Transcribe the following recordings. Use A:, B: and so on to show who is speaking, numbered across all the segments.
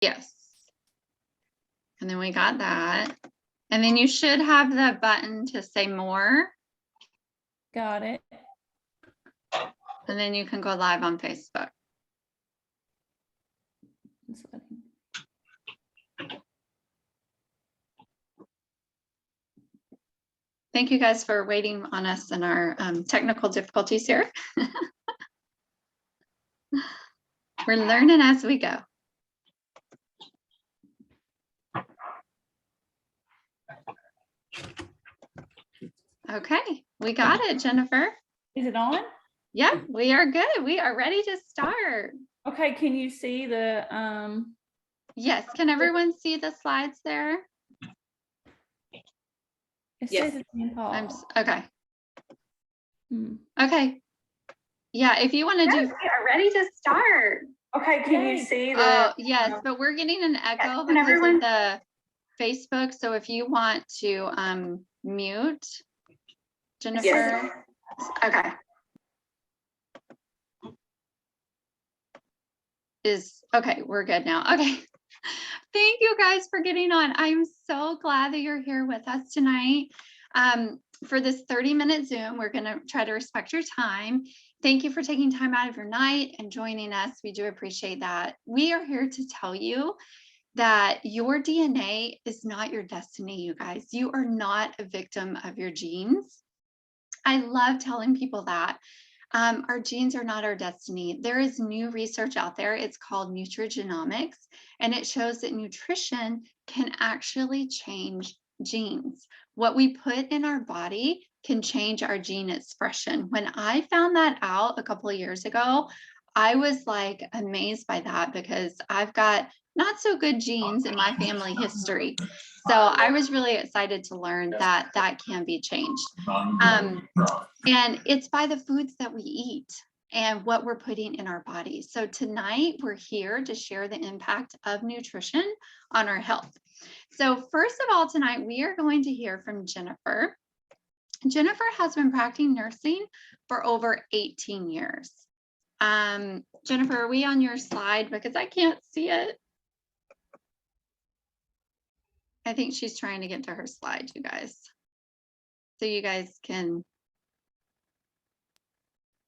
A: Yes. And then we got that. And then you should have the button to say more.
B: Got it.
A: And then you can go live on Facebook. Thank you guys for waiting on us and our technical difficulties here. We're learning as we go. Okay, we got it, Jennifer.
B: Is it on?
A: Yep, we are good. We are ready to start.
B: Okay, can you see the
A: Yes, can everyone see the slides there?
B: it
C: Yes.
B: says it's in pause.
A: Okay.
B: Hmm.
A: Okay. Yeah, if you want to do, we are ready to start.
B: Okay, can you see the
A: Oh, yes, but we're getting an echo
C: Can
A: because
C: everyone-
A: of the Facebook. So if you want to mute Jennifer.
C: Yes.
A: Okay. Okay, we're good now. Okay. Thank you guys for getting on. I'm so glad that you're here with us tonight. For this 30-minute Zoom, we're going to try to respect your time. Thank you for taking time out of your night and joining us. We do appreciate that. We are here to tell you that your DNA is not your destiny, you guys. You are not a victim of your genes. I love telling people that. Our genes are not our destiny. There is new research out there. It's called nutrigenomics, and it shows that nutrition can actually change genes. What we put in our body can change our gene expression. When I found that out a couple of years ago, I was like amazed by that because I've got not so good genes in my family history. So I was really excited to learn that that can be changed. And it's by the foods that we eat and what we're putting in our bodies. So tonight we're here to share the impact of nutrition on our health. So first of all, tonight we are going to hear from Jennifer. Jennifer has been practicing nursing for over 18 years. Jennifer, are we on your slide? Because I can't see it. I think she's trying to get to her slide, you guys. So you guys can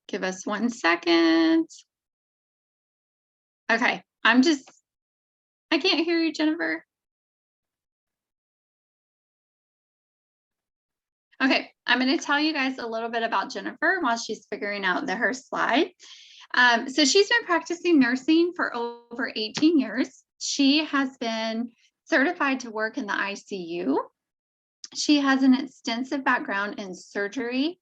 A: give us 1 second. Okay, I can't hear you, Jennifer. Okay, I'm going to tell you guys a little bit about Jennifer while she's figuring out her slide. So she's been practicing nursing for over 18 years. She has been certified to work in the ICU. She has an extensive background in surgery,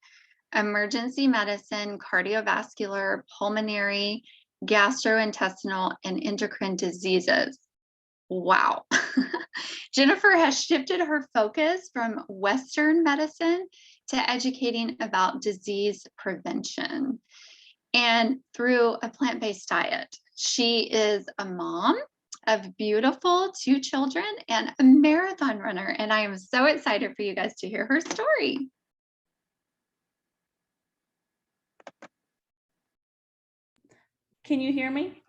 A: emergency medicine, cardiovascular, pulmonary, gastrointestinal, and endocrine diseases. Wow. Jennifer has shifted her focus from Western medicine to educating about disease prevention. And through a plant-based diet, she is a mom of beautiful 2 children and a marathon runner. And I am so excited for you guys to hear her story.
B: Can you hear me?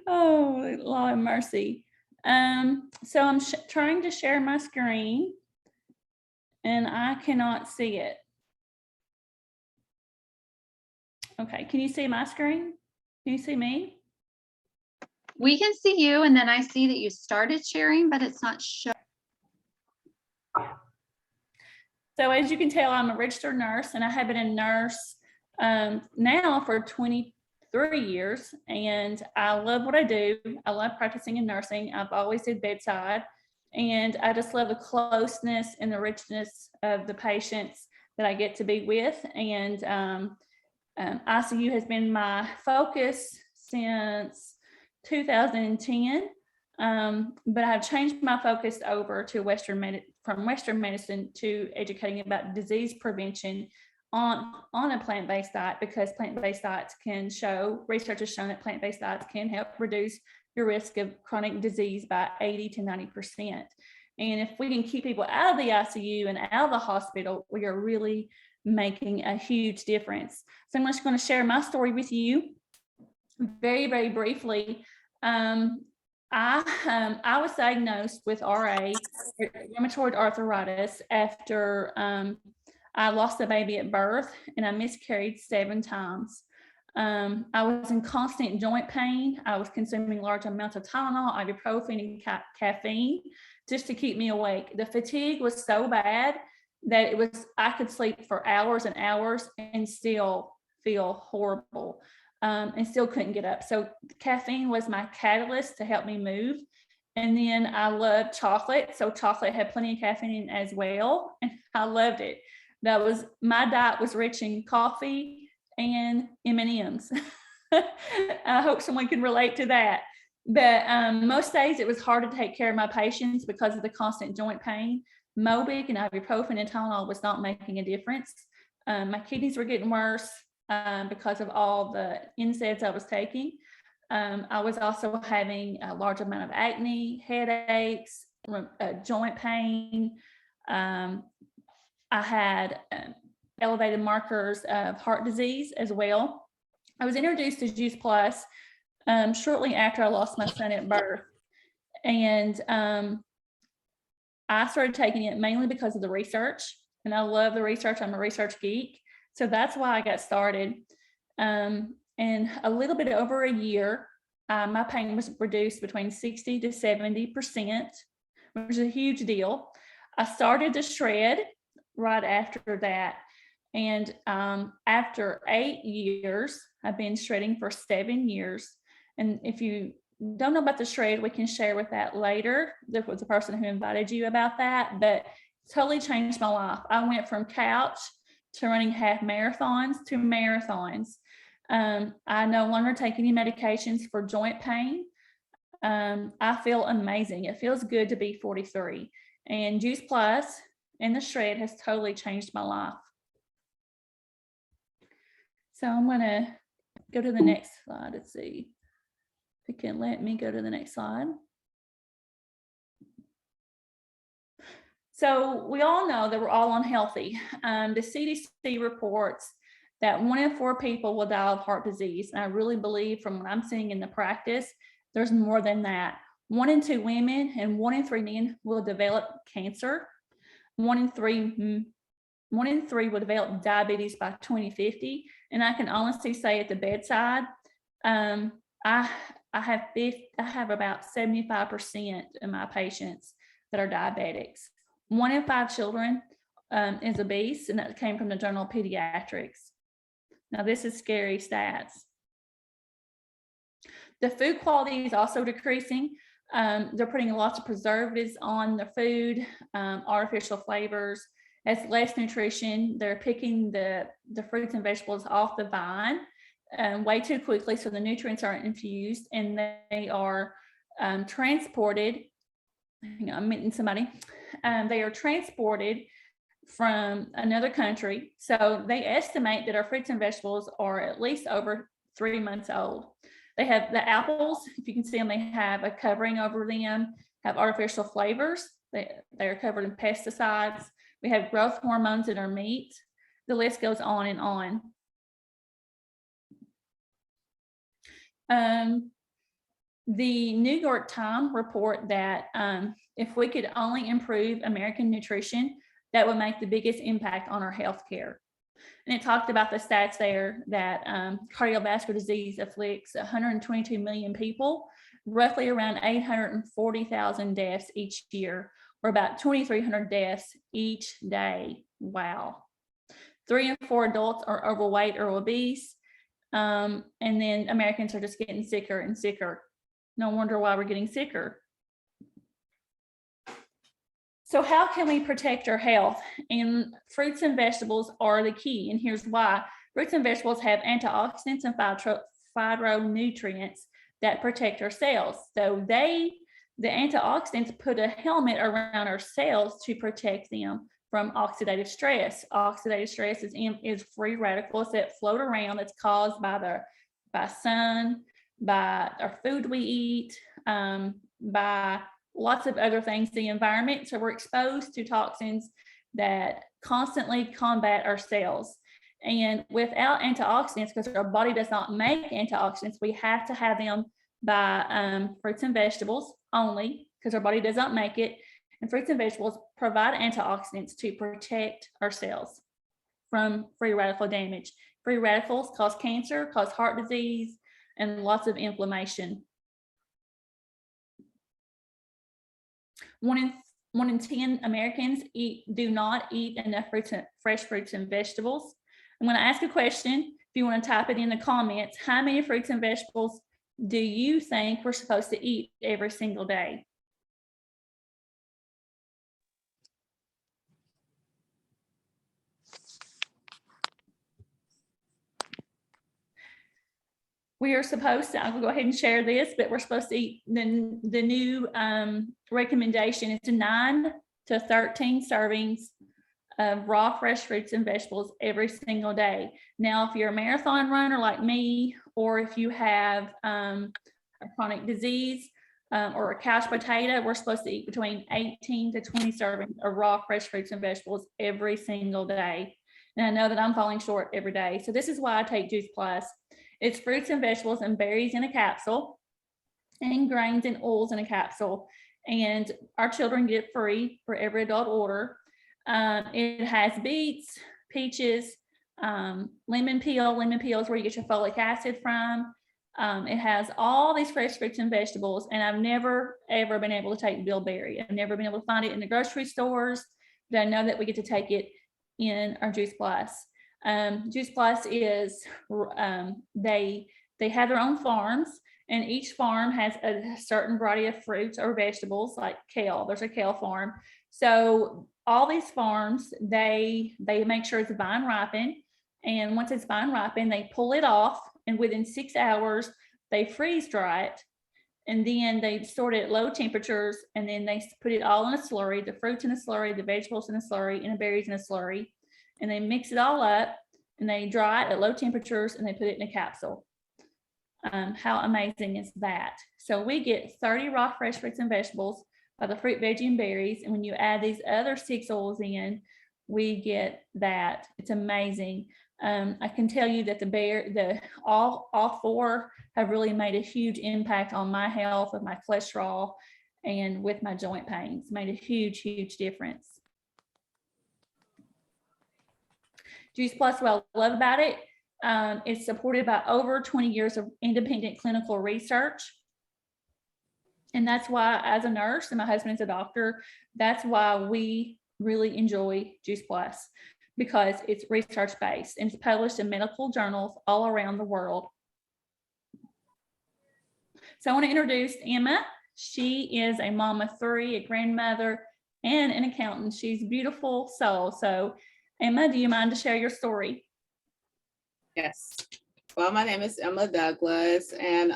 B: Oh, Lord have mercy. So I'm trying to share my screen and I cannot see it. Okay, can you see my screen? Can you see me?
A: We can see you, and then I see that you started sharing, but it's not showing.
B: So as you can tell, I'm a registered nurse and I have been a nurse now for 23 years, and I love what I do. I love practicing in nursing. I've always did bedside, and I just love the closeness and the richness of the patients that I get to be with. And ICU has been my focus since 2010, but I've changed my focus over to from Western medicine to educating about disease prevention on a plant-based diet, because plant-based diets research has shown that plant-based diets can help reduce your risk of chronic disease by 80 to 90%. And if we can keep people out of the ICU and out of the hospital, we are really making a huge difference. So I'm just going to share my story with you very, very briefly. I was diagnosed with RA, rheumatoid arthritis, after I lost a baby at birth and I miscarried 7 times. I was in constant joint pain. I was consuming large amounts of Tylenol, ibuprofen, and caffeine just to keep me awake. The fatigue was so bad that I could sleep for hours and hours and still feel horrible, and still couldn't get up. So caffeine was my catalyst to help me move. And then I loved chocolate. So chocolate had plenty of caffeine as well. And I loved it. My diet was rich in coffee and M&Ms. I hope someone can relate to that. But most days it was hard to take care of my patients because of the constant joint pain. Mobic and ibuprofen and Tylenol was not making a difference. My kidneys were getting worse because of all the NSAIDs I was taking. I was also having a large amount of acne, headaches, joint pain. I had elevated markers of heart disease as well. I was introduced to Juice Plus shortly after I lost my son at birth. And I started taking it mainly because of the research, and I love the research. I'm a research geek. So that's why I got started. And a little bit over a year, my pain was reduced between 60 to 70%, which is a huge deal. I started to shred right after that. And after 8 years, I've been shredding for 7 years. And if you don't know about the shred, we can share with that later. There was a person who invited you about that, but totally changed my life. I went from couch to running half marathons to marathons. I no longer take any medications for joint pain. I feel amazing. It feels good to be 43. And Juice Plus and the shred has totally changed my life. So I'm going to go to the next slide. Let's see if it can let me go to the next slide. So we all know that we're all unhealthy. The CDC reports that 1 in 4 people will die of heart disease. And I really believe, from what I'm seeing in the practice, there's more than that. 1 in 2 women and 1 in 3 men will develop cancer. 1 in 3 will develop diabetes by 2050. And I can honestly say at the bedside, I have about 75% of my patients that are diabetics. 1 in 5 children is obese, and that came from the Journal of Pediatrics. Now, this is scary stats. The food quality is also decreasing. They're putting lots of preservatives on the food, artificial flavors. It's less nutrition. They're picking the fruits and vegetables off the vine way too quickly, so the nutrients aren't infused, and they are transported. Hang on, I'm meeting somebody. They are transported from another country. So they estimate that our fruits and vegetables are at least over 3 months old. They have the apples, if you can see them, they have a covering over them, have artificial flavors. They are covered in pesticides. We have growth hormones in our meat. The list goes on and on. The New York Times report that if we could only improve American nutrition, that would make the biggest impact on our healthcare. And it talked about the stats there that cardiovascular disease afflicts 122 million people, roughly around 840,000 deaths each year, or about 2,300 deaths each day. Wow. 3 in 4 adults are overweight or obese. And then Americans are just getting sicker and sicker. No wonder why we're getting sicker. So how can we protect our health? And fruits and vegetables are the key. And here's why. Fruits and vegetables have antioxidants and phytonutrients that protect our cells. So the antioxidants put a helmet around our cells to protect them from oxidative stress. Oxidative stress is free radicals that float around. That's caused by sun, by our food we eat, by lots of other things, the environment. So we're exposed to toxins that constantly combat our cells. And without antioxidants, because our body does not make antioxidants, we have to have them by fruits and vegetables only, because our body does not make it. And fruits and vegetables provide antioxidants to protect our cells from free radical damage. Free radicals cause cancer, cause heart disease, and lots of inflammation. 1 in 10 Americans do not eat enough fresh fruits and vegetables. I'm going to ask a question. If you want to type it in the comments, how many fruits and vegetables do you think we're supposed to eat every single day? We are supposed to, I'll go ahead and share this, but we're supposed to eat the new recommendation is to 9 to 13 servings of raw fresh fruits and vegetables every single day. Now, if you're a marathon runner like me, or if you have a chronic disease or a couch potato, we're supposed to eat between 18 to 20 servings of raw fresh fruits and vegetables every single day. And I know that I'm falling short every day. So this is why I take Juice Plus. It's fruits and vegetables and berries in a capsule, and grains and oils in a capsule. And our children get it free for every adult order. It has beets, peaches, lemon peel. Lemon peel is where you get your folic acid from. It has all these fresh fruits and vegetables, and I've never, ever been able to take bilberry. I've never been able to find it in the grocery stores, but I know that we get to take it in our Juice Plus. Juice Plus is, they have their own farms, and each farm has a certain variety of fruits or vegetables, like kale. There's a kale farm. So all these farms, they make sure it's vine ripened. And once it's vine ripened, they pull it off, and within 6 hours, they freeze dry it. And then they store it at low temperatures, and then they put it all in a slurry, the fruits in a slurry, the vegetables in a slurry, and the berries in a slurry. And they mix it all up, and they dry it at low temperatures, and they put it in a capsule. How amazing is that? So we get 30 raw fresh fruits and vegetables by the fruit, veggie, and berries. And when you add these other 6 oils in, we get that. It's amazing. I can tell you that all 4 have really made a huge impact on my health, with my cholesterol, and with my joint pains. Made a huge, huge difference. Juice Plus, what I love about it, it's supported by over 20 years of independent clinical research. And that's why, as a nurse, and my husband is a doctor, that's why we really enjoy Juice Plus, because it's research-based and it's published in medical journals all around the world. So I want to introduce Emma. She is a mom of 3, a grandmother, and an accountant. She's a beautiful soul. So Emma, do you mind to share your story?
C: Yes. Well, my name is Emma Douglas, and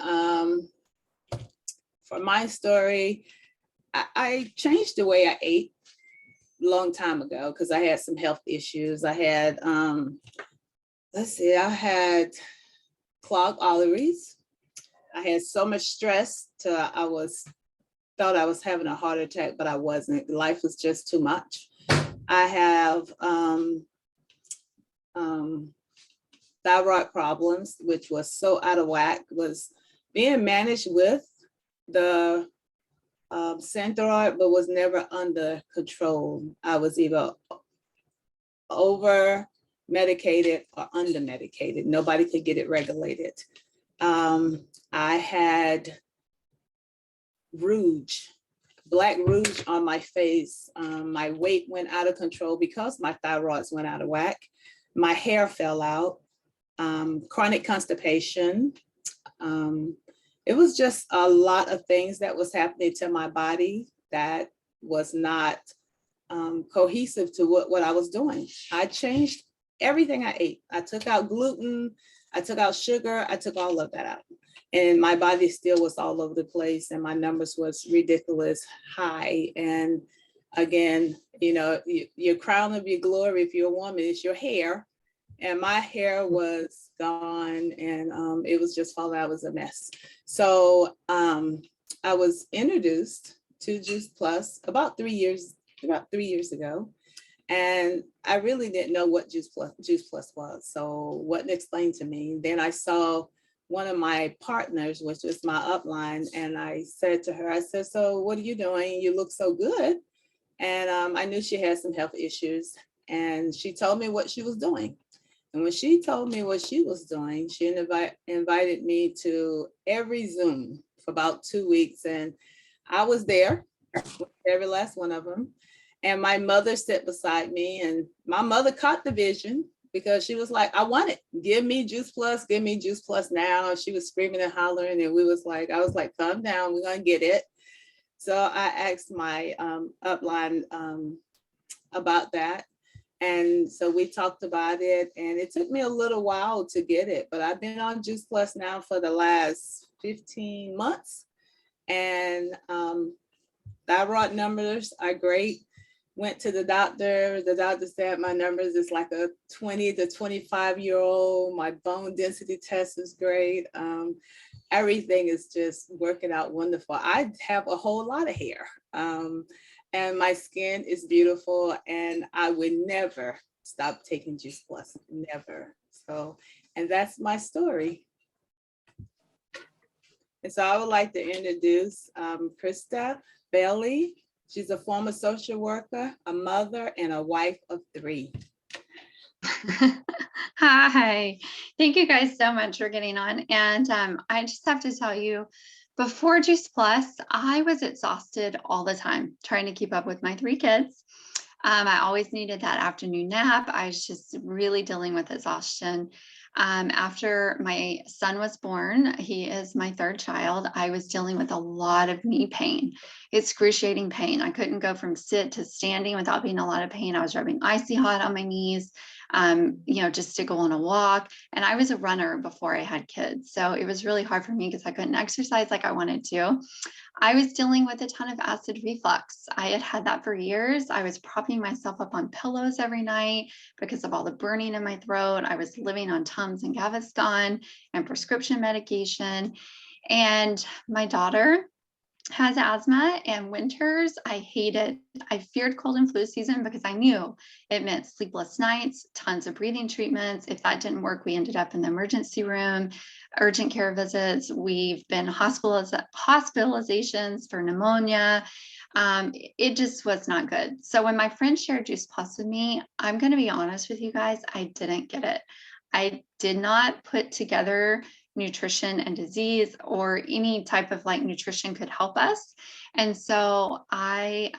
C: for my story, I changed the way I ate a long time ago because I had some health issues. I had, I had clogged arteries. I had so much stress till thought I was having a heart attack, but I wasn't. Life was just too much. I have thyroid problems, which was so out of whack, was being managed with the Synthroid, but was never under control. I was either over medicated or under medicated. Nobody could get it regulated. I had rouge, black rouge on my face. My weight went out of control because my thyroids went out of whack. My hair fell out. Chronic constipation. It was just a lot of things that was happening to my body that was not cohesive to what I was doing. I changed everything I ate. I took out gluten, I took out sugar, I took all of that out. And my body still was all over the place, and my numbers was ridiculous high. And again, you know, your crown of your glory, if you're a woman, is your hair. And my hair was gone, and it was just falling out. It was a mess. So I was introduced to Juice Plus about 3 years ago. And I really didn't know what Juice Plus was. So it wasn't explained to me. Then I saw one of my partners, which was my upline, and I said to her, I said, so what are you doing? You look so good. And I knew she had some health issues, and she told me what she was doing. And when she told me what she was doing, she invited me to every Zoom for about 2 weeks. And I was there, every last one of them. And my mother sat beside me, and my mother caught the vision because she was like, I want it. Give me Juice Plus, give me Juice Plus now. And she was screaming and hollering. And I was like, calm down, we're gonna get it. So I asked my upline about that. And so we talked about it, and it took me a little while to get it, but I've been on Juice Plus now for the last 15 months. And thyroid numbers are great. Went to the doctor said my numbers is like a 20 to 25-year-old. My bone density test is great. Everything is just working out wonderful. I have a whole lot of hair. And my skin is beautiful, and I would never stop taking Juice Plus, never. So, and that's my story. And so I would like to introduce Krista Bailey. She's a former social worker, a mother, and a wife of 3.
A: Hi, thank you guys so much for getting on. And I just have to tell you, before Juice Plus, I was exhausted all the time trying to keep up with my 3 kids. I always needed that afternoon nap. I was just really dealing with exhaustion. After my son was born, he is my 3rd child, I was dealing with a lot of knee pain, excruciating pain. I couldn't go from sit to standing without being a lot of pain. I was rubbing icy hot on my knees, just to go on a walk. And I was a runner before I had kids. So it was really hard for me because I couldn't exercise like I wanted to. I was dealing with a ton of acid reflux. I had had that for years. I was propping myself up on pillows every night because of all the burning in my throat. I was living on Tums and Gaviscon and prescription medication. And my daughter has asthma, and winters I hated. I feared cold and flu season because I knew it meant sleepless nights, tons of breathing treatments. If that didn't work, we ended up in the emergency room, urgent care visits. We've been hospitalizations for pneumonia. It just was not good. So when my friend shared Juice Plus with me, I'm going to be honest with you guys, I didn't get it. I did not put together nutrition and disease or any type of like nutrition could help us. And so I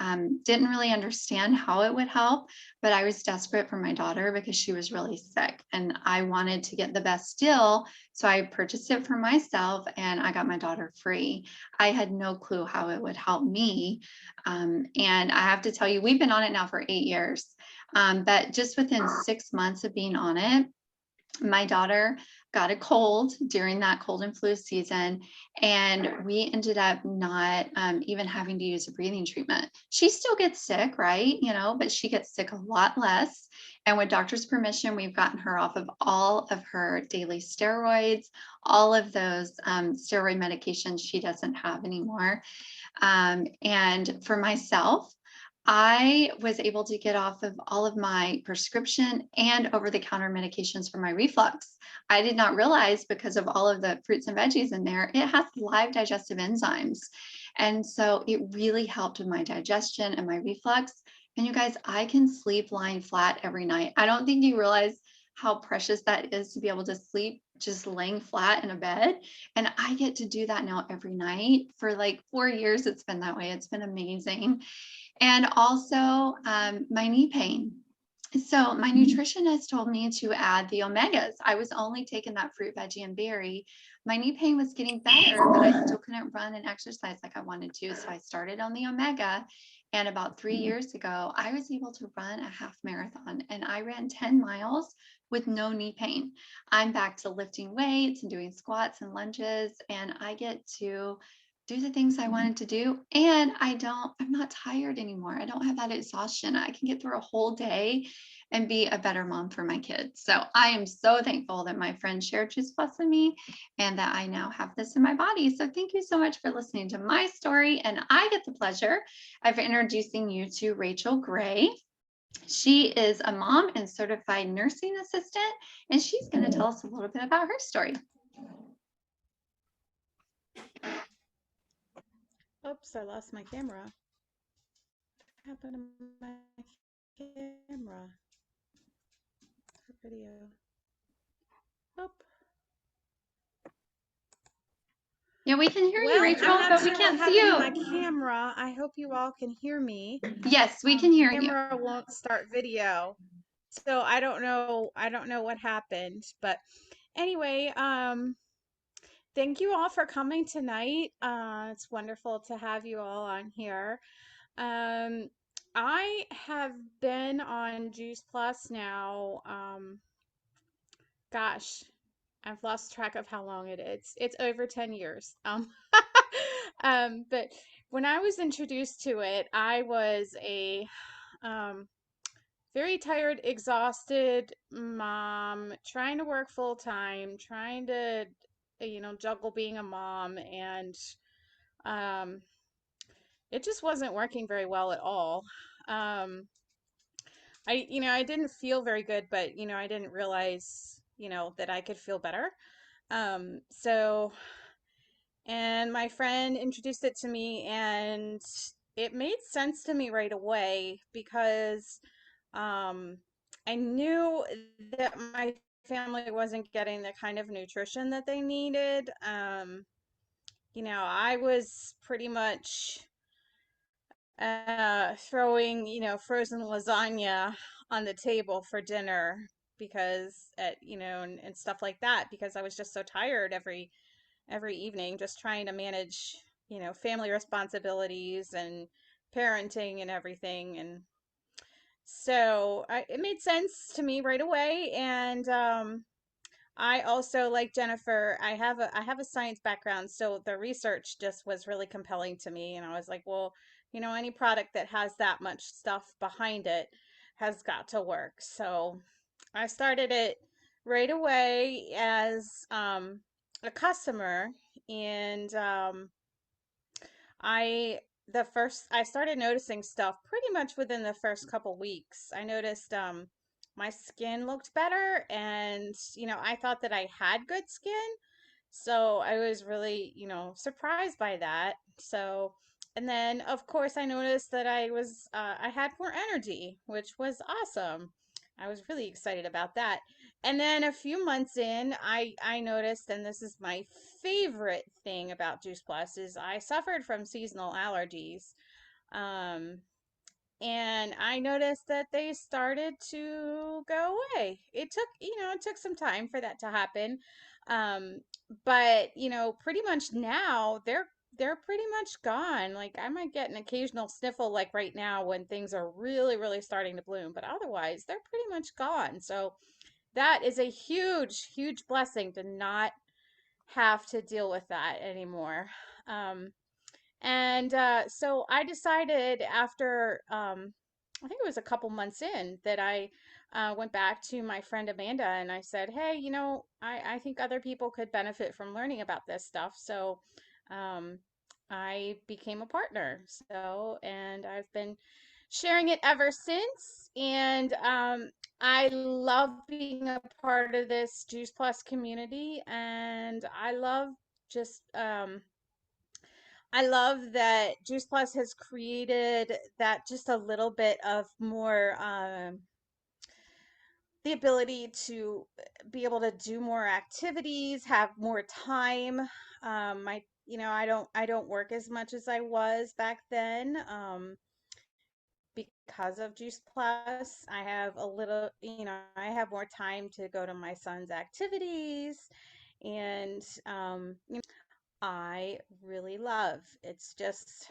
A: didn't really understand how it would help, but I was desperate for my daughter because she was really sick and I wanted to get the best deal. So I purchased it for myself and I got my daughter free. I had no clue how it would help me. And I have to tell you, we've been on it now for 8 years. But just within 6 months of being on it, my daughter got a cold during that cold and flu season, and we ended up not even having to use a breathing treatment. She still gets sick, right? But she gets sick a lot less. And with doctor's permission, we've gotten her off of all of her daily steroids, all of those steroid medications she doesn't have anymore. And for myself, I was able to get off of all of my prescription and over-the-counter medications for my reflux. I did not realize because of all of the fruits and veggies in there, it has live digestive enzymes. And so it really helped with my digestion and my reflux. And you guys, I can sleep lying flat every night. I don't think you realize how precious that is to be able to sleep just laying flat in a bed. And I get to do that now every night for like 4 years. It's been that way. It's been amazing. And also my knee pain. So my nutritionist told me to add the omegas. I was only taking that fruit, veggie, and berry. My knee pain was getting better, but I still couldn't run and exercise like I wanted to. So I started on the omega. And about 3 years ago, I was able to run a half marathon and I ran 10 miles with no knee pain. I'm back to lifting weights and doing squats and lunges, and I get to do the things I wanted to do. And I'm not tired anymore. I don't have that exhaustion. I can get through a whole day and be a better mom for my kids. So I am so thankful that my friend shared Juice Plus with me and that I now have this in my body. So thank you so much for listening to my story. And I get the pleasure of introducing you to Rachel Gray. She is a mom and certified nursing assistant, and she's going to tell us a little bit about her story.
D: Oops, I lost my camera. What happened to my camera for video? Oop.
A: Yeah, we can hear you,
D: Well,
A: Rachel,
D: I'm not
A: but we
D: sure what
A: can't see
D: happened to my
A: you.
D: camera. I hope you all can hear me.
A: Yes, we can hear you.
D: Camera won't start video. So I don't know what happened, but anyway, thank you all for coming tonight. It's wonderful to have you all on here. I have been on Juice Plus now. Gosh, I've lost track of how long it is. It's over 10 years. But when I was introduced to it, I was a um, very tired, exhausted mom, trying to work full time, trying to, juggle being a mom, and um, it just wasn't working very well at all. Um, I didn't feel very good, but, I didn't realize, that I could feel better. So, and my friend introduced it to me, and it made sense to me right away because um, I knew that my family wasn't getting the kind of nutrition that they needed. I was pretty much throwing, frozen lasagna on the table for dinner because and stuff like that because I was just so tired every evening just trying to manage, family responsibilities and parenting and everything. And so it made sense to me right away. And I also, like Jennifer, I have a science background, so the research just was really compelling to me. And I was like, well, any product that has that much stuff behind it has got to work. So I started it right away as a customer, and I I started noticing stuff pretty much within the first couple weeks. I noticed my skin looked better, and I thought that I had good skin. So I was really, surprised by that. So, and then of course I noticed that I had more energy, which was awesome. I was really excited about that. And then a few months in, I noticed, and this is my favorite thing about Juice Plus, is I suffered from seasonal allergies. Um, and I noticed that they started to go away. It took some time for that to happen. Um, but pretty much now they're pretty much gone. Like I might get an occasional sniffle like right now when things are really, really starting to bloom, but otherwise they're pretty much gone. So that is a huge, huge blessing to not have to deal with that anymore. Um, and so I decided after, I think it was a couple months in, that I went back to my friend Amanda and I said, hey, I think other people could benefit from learning about this stuff. So um, I became a partner. So, and I've been sharing it ever since. And I love being a part of this Juice Plus community. And just, I love that Juice Plus has created that just a little bit of more the ability to be able to do more activities, have more time. I don't work as much as I was back then. Because of Juice Plus, I have I have more time to go to my son's activities, and I really love. It's just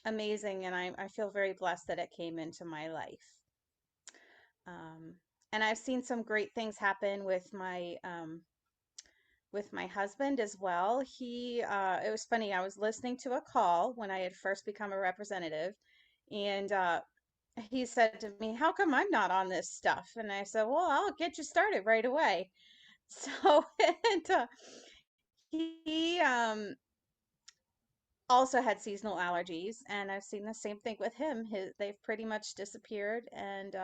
D: amazing, and I feel very blessed that it came into my life. Um, and I've seen some great things happen with my husband as well. It was funny. I was listening to a call when I had first become a representative, and he said to me, "How come I'm not on this stuff?" And I said, "Well, I'll get you started right away." So, and he also had seasonal allergies, and I've seen the same thing with him. They've pretty much disappeared, and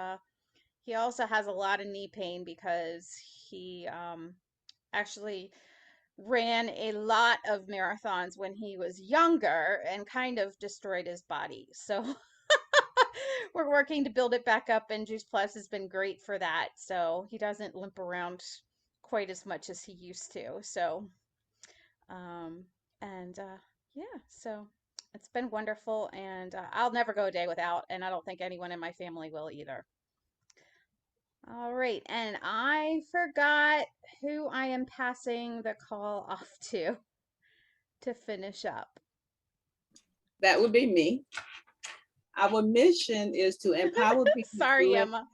D: he also has a lot of knee pain because he actually ran a lot of marathons when he was younger and kind of destroyed his body. So we're working to build it back up, and Juice Plus has been great for that. So he doesn't limp around quite as much as he used to. So, um, and yeah, so it's been wonderful, and I'll never go a day without, and I don't think anyone in my family will either. All right, and I forgot who I am passing the call off to finish up.
C: That would be me. Our mission is to empower people.
D: Sorry, Emma.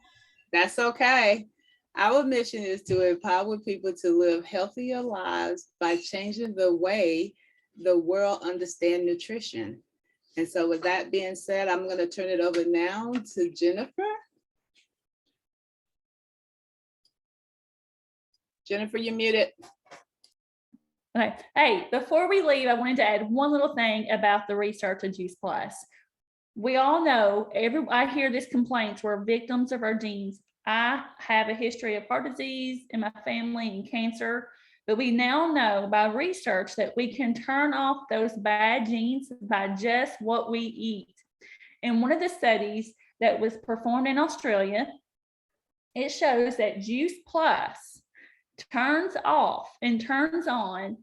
C: That's okay. Our mission is to empower people to live healthier lives by changing the way the world understands nutrition. And so with that being said, I'm going to turn it over now to Jennifer. Jennifer, you're muted.
B: Okay. Hey, before we leave, I wanted to add one little thing about the research of Juice Plus. We all know, I hear this complaints, we're victims of our genes. I have a history of heart disease in my family and cancer, but we now know by research that we can turn off those bad genes by just what we eat. In one of the studies that was performed in Australia, it shows that Juice Plus turns off and turns on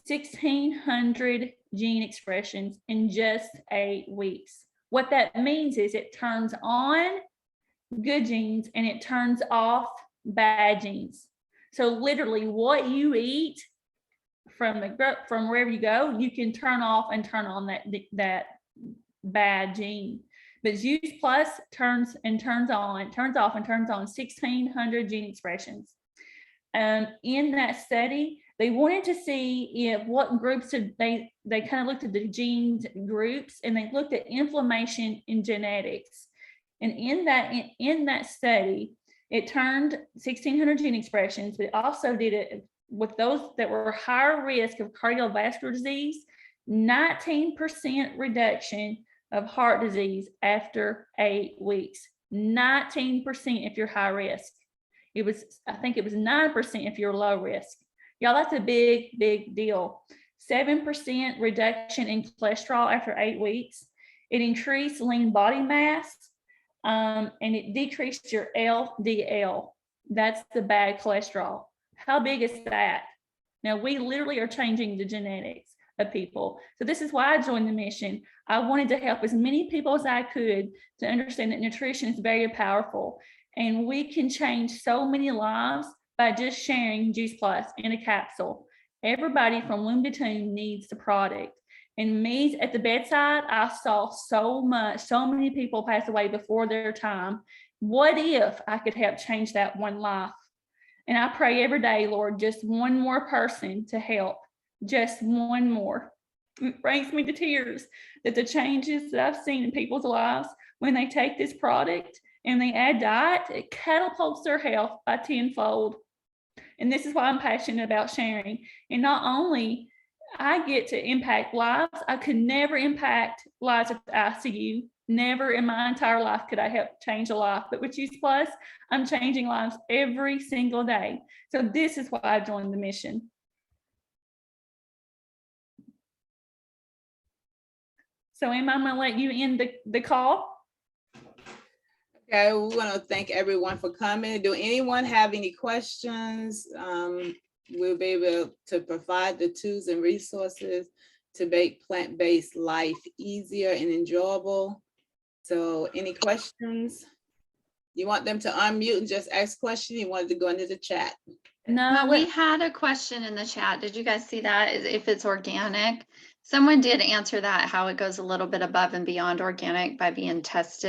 B: 1,600 gene expressions in just 8 weeks. What that means is it turns on good genes and it turns off bad genes. So literally what you eat from wherever you go, you can turn off and turn on that bad gene. But Juice Plus turns off and turns on 1,600 gene expressions. In that study, they wanted to see if what groups they kind of looked at the genes groups, and they looked at inflammation in genetics. And in that study, it turned 1,600 gene expressions, but it also did it with those that were higher risk of cardiovascular disease, 19% reduction of heart disease after 8 weeks. 19% if you're high risk. I think it was 9% if you're low risk. Y'all, that's a big, big deal. 7% reduction in cholesterol after 8 weeks. It increased lean body mass, and it decreased your LDL. That's the bad cholesterol. How big is that? Now, we literally are changing the genetics of people. So this is why I joined the mission. I wanted to help as many people as I could to understand that nutrition is very powerful. And we can change so many lives by just sharing Juice Plus in a capsule. Everybody from womb to tomb needs the product. And me at the bedside, I saw so many people pass away before their time. What if I could help change that one life? And I pray every day, Lord, just one more person to help, just one more. It brings me to tears that the changes that I've seen in people's lives when they take this product and they add diet, it catapults their health by tenfold. And this is why I'm passionate about sharing. And not only I get to impact lives, I could never impact lives at the ICU. Never in my entire life could I help change a life. But with Juice Plus, I'm changing lives every single day. So this is why I joined the mission. So Emma, I'm going to let you end the call.
C: Okay, we want to thank everyone for coming. Do anyone have any questions? We'll be able to provide the tools and resources to make plant-based life easier and enjoyable. So any questions? You want them to unmute and just ask questions? You wanted to go into the chat?
B: No,
A: We had a question in the chat. Did you guys see that? If it's organic? Someone did answer that, how it goes a little bit above and beyond organic by being tested.